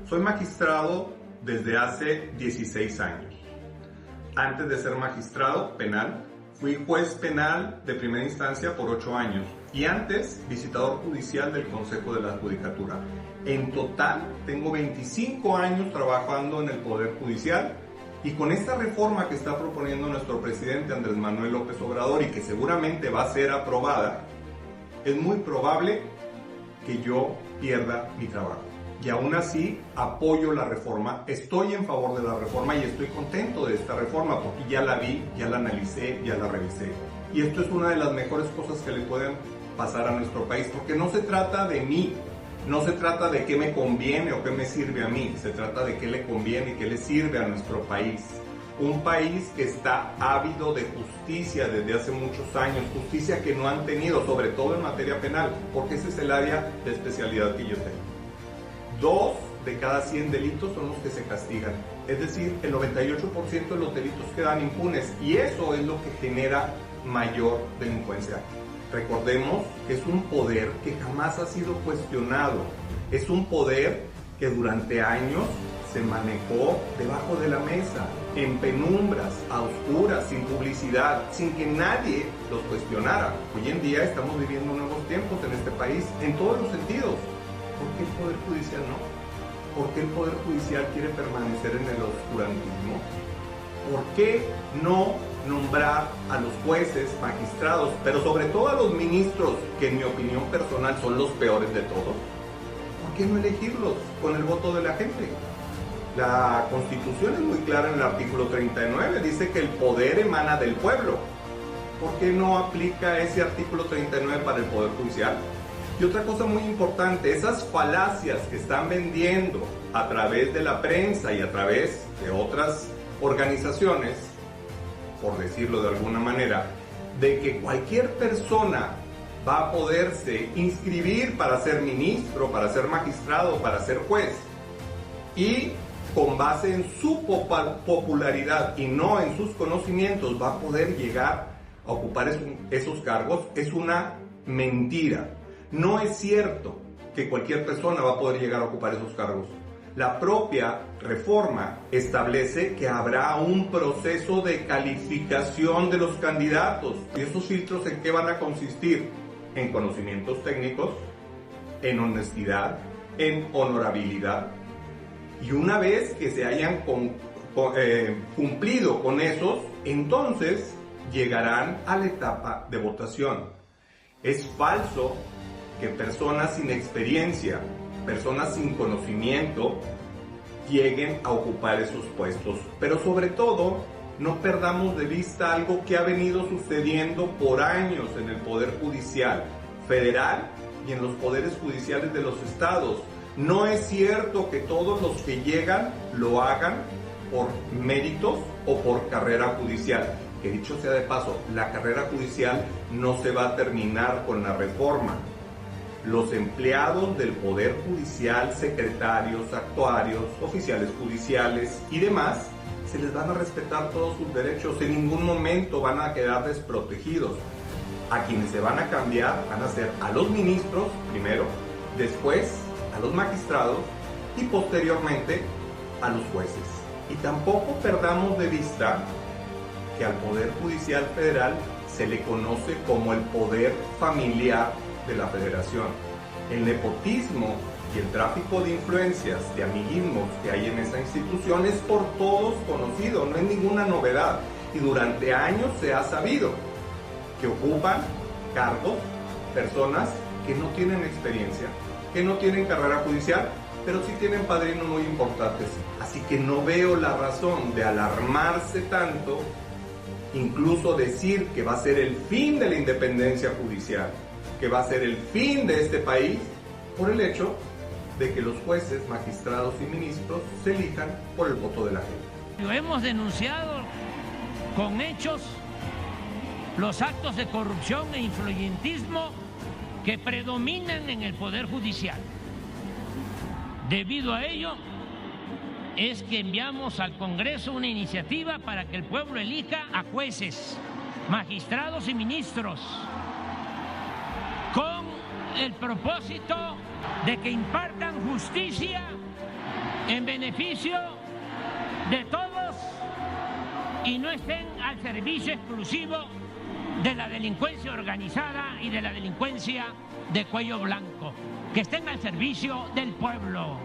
Soy magistrado desde hace 16 años. Antes de ser magistrado penal, fui juez penal de primera instancia por 8 años y antes visitador judicial del Consejo de la Judicatura. En total tengo 25 años trabajando en el Poder Judicial y con esta reforma que está proponiendo nuestro presidente Andrés Manuel López Obrador y que seguramente va a ser aprobada, es muy probable que yo pierda mi trabajo. Y aún así apoyo la reforma, estoy en favor de la reforma y estoy contento de esta reforma porque ya la vi, ya la analicé, ya la revisé. Y esto es una de las mejores cosas que le pueden pasar a nuestro país, porque no se trata de mí, no se trata de qué me conviene o qué me sirve a mí, se trata de qué le conviene y qué le sirve a nuestro país. Un país que está ávido de justicia desde hace muchos años, justicia que no han tenido, sobre todo en materia penal, porque ese es el área de especialidad que yo tengo. 2 de cada 100 delitos son los que se castigan, es decir, el 98% de los delitos quedan impunes y eso es lo que genera mayor delincuencia. Recordemos que es un poder que jamás ha sido cuestionado, es un poder que durante años se manejó debajo de la mesa, en penumbras, a oscuras, sin publicidad, sin que nadie los cuestionara. Hoy en día estamos viviendo nuevos tiempos en este país, en todos los sentidos. ¿Por qué el Poder Judicial no? ¿Por qué el Poder Judicial quiere permanecer en el oscurantismo? ¿Por qué no nombrar a los jueces, magistrados, pero sobre todo a los ministros, que en mi opinión personal son los peores de todos? ¿Por qué no elegirlos con el voto de la gente? La Constitución es muy clara en el artículo 39, dice que el poder emana del pueblo. ¿Por qué no aplica ese artículo 39 para el Poder Judicial? Y otra cosa muy importante, esas falacias que están vendiendo a través de la prensa y a través de otras organizaciones, por decirlo de alguna manera, de que cualquier persona va a poderse inscribir para ser ministro, para ser magistrado, para ser juez, y con base en su popularidad y no en sus conocimientos va a poder llegar a ocupar esos cargos, es una mentira. No es cierto que cualquier persona va a poder llegar a ocupar esos cargos. La propia reforma establece que habrá un proceso de calificación de los candidatos. ¿Y esos filtros en qué van a consistir? En conocimientos técnicos, en honestidad, en honorabilidad. Y una vez que se hayan cumplido con esos, entonces llegarán a la etapa de votación. Es falso que personas sin experiencia, personas sin conocimiento, lleguen a ocupar esos puestos. Pero sobre todo, no perdamos de vista algo que ha venido sucediendo por años en el Poder Judicial Federal y en los poderes judiciales de los estados. No es cierto que todos los que llegan lo hagan por méritos o por carrera judicial. Que dicho sea de paso, la carrera judicial no se va a terminar con la reforma. Los empleados del Poder Judicial, secretarios, actuarios, oficiales judiciales y demás, se les van a respetar todos sus derechos, en ningún momento van a quedar desprotegidos. A quienes se van a cambiar van a ser a los ministros primero, después a los magistrados y posteriormente a los jueces. Y tampoco perdamos de vista que al Poder Judicial Federal se le conoce como el poder familiar de la Federación. El nepotismo y el tráfico de influencias, de amiguismos que hay en esa institución es por todos conocido, no es ninguna novedad. Y durante años se ha sabido que ocupan cargos personas que no tienen experiencia, que no tienen carrera judicial, pero sí tienen padrinos muy importantes. Así que no veo la razón de alarmarse tanto, incluso decir que va a ser el fin de la independencia judicial, que va a ser el fin de este país, por el hecho de que los jueces, magistrados y ministros se elijan por el voto de la gente. Lo hemos denunciado con hechos los actos de corrupción e influyentismo que predominan en el Poder Judicial. Debido a ello, es que enviamos al Congreso una iniciativa para que el pueblo elija a jueces, magistrados y ministros, con el propósito de que impartan justicia en beneficio de todos y no estén al servicio exclusivo de la delincuencia organizada y de la delincuencia de cuello blanco, que estén al servicio del pueblo.